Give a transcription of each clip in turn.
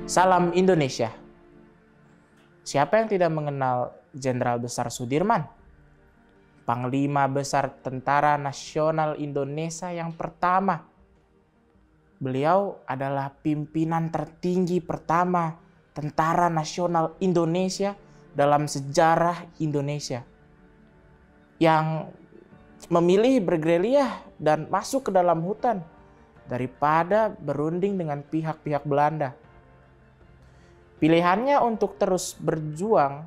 Salam Indonesia. Siapa yang tidak mengenal Jenderal Besar Sudirman? Panglima Besar Tentara Nasional Indonesia yang pertama. Beliau adalah pimpinan tertinggi pertama Tentara Nasional Indonesia dalam sejarah Indonesia, yang memilih bergerilya dan masuk ke dalam hutan daripada berunding dengan pihak-pihak Belanda. Pilihannya untuk terus berjuang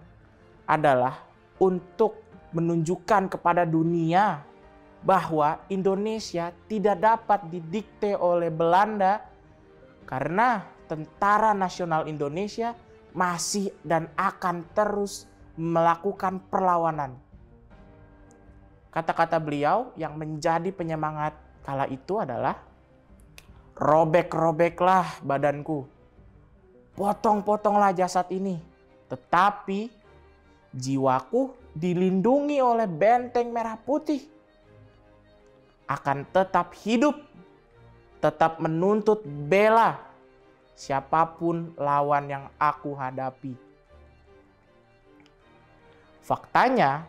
adalah untuk menunjukkan kepada dunia bahwa Indonesia tidak dapat didikte oleh Belanda karena Tentara Nasional Indonesia masih dan akan terus melakukan perlawanan. Kata-kata beliau yang menjadi penyemangat kala itu adalah, robek-robeklah badanku, potong-potonglah jasad ini, tetapi jiwaku dilindungi oleh benteng merah putih. Akan tetap hidup, tetap menuntut bela siapapun lawan yang aku hadapi. Faktanya,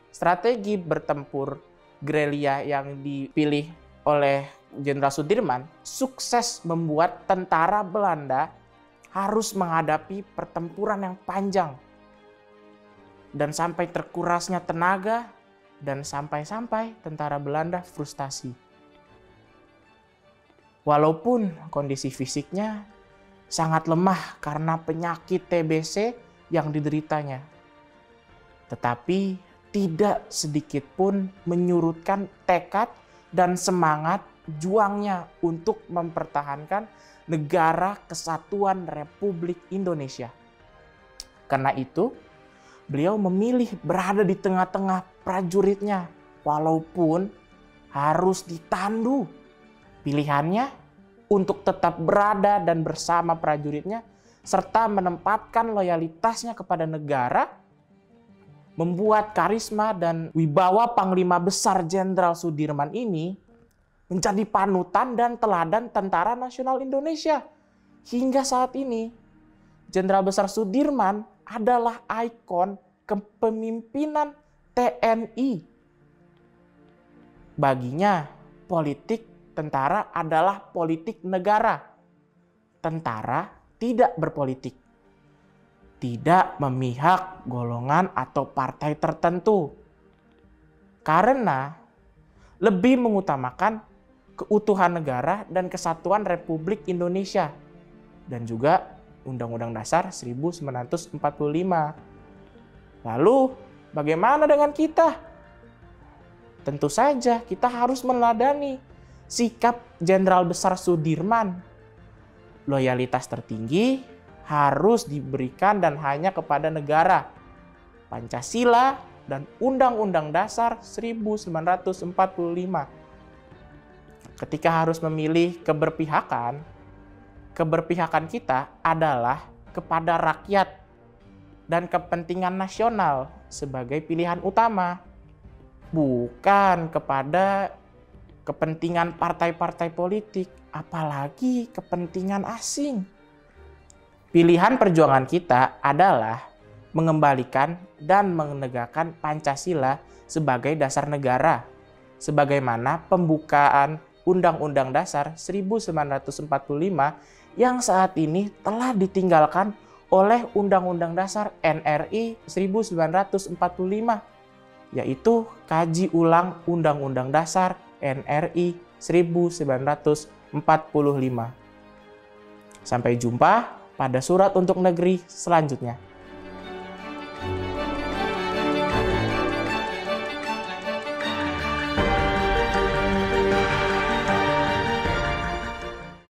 strategi bertempur gerilya yang dipilih oleh Jenderal Sudirman sukses membuat tentara Belanda harus menghadapi pertempuran yang panjang dan sampai terkurasnya tenaga, dan sampai-sampai tentara Belanda frustasi. Walaupun kondisi fisiknya sangat lemah karena penyakit TBC yang dideritanya, tetapi tidak sedikit pun menyurutkan tekad dan semangat juangnya untuk mempertahankan negara kesatuan Republik Indonesia. Karena itu, beliau memilih berada di tengah-tengah prajuritnya, walaupun harus ditandu. Pilihannya untuk tetap berada dan bersama prajuritnya, serta menempatkan loyalitasnya kepada negara, membuat karisma dan wibawa Panglima Besar Jenderal Sudirman ini menjadi panutan dan teladan Tentara Nasional Indonesia. Hingga saat ini, Jenderal Besar Sudirman adalah ikon kepemimpinan TNI. Baginya, politik tentara adalah politik negara. Tentara tidak berpolitik, tidak memihak golongan atau partai tertentu, karena lebih mengutamakan keutuhan negara dan kesatuan Republik Indonesia, dan juga Undang-Undang Dasar 1945. Lalu, bagaimana dengan kita? Tentu saja kita harus meneladani sikap Jenderal Besar Sudirman. Loyalitas tertinggi harus diberikan dan hanya kepada negara, Pancasila dan Undang-Undang Dasar 1945. Ketika harus memilih keberpihakan, keberpihakan kita adalah kepada rakyat dan kepentingan nasional sebagai pilihan utama, bukan kepada kepentingan partai-partai politik, apalagi kepentingan asing. Pilihan perjuangan kita adalah mengembalikan dan menegakkan Pancasila sebagai dasar negara, sebagaimana pembukaan Undang-Undang Dasar 1945 yang saat ini telah ditinggalkan oleh Undang-Undang Dasar NRI 1945, yaitu kaji ulang Undang-Undang Dasar NRI 1945. Sampai jumpa pada surat untuk negeri selanjutnya.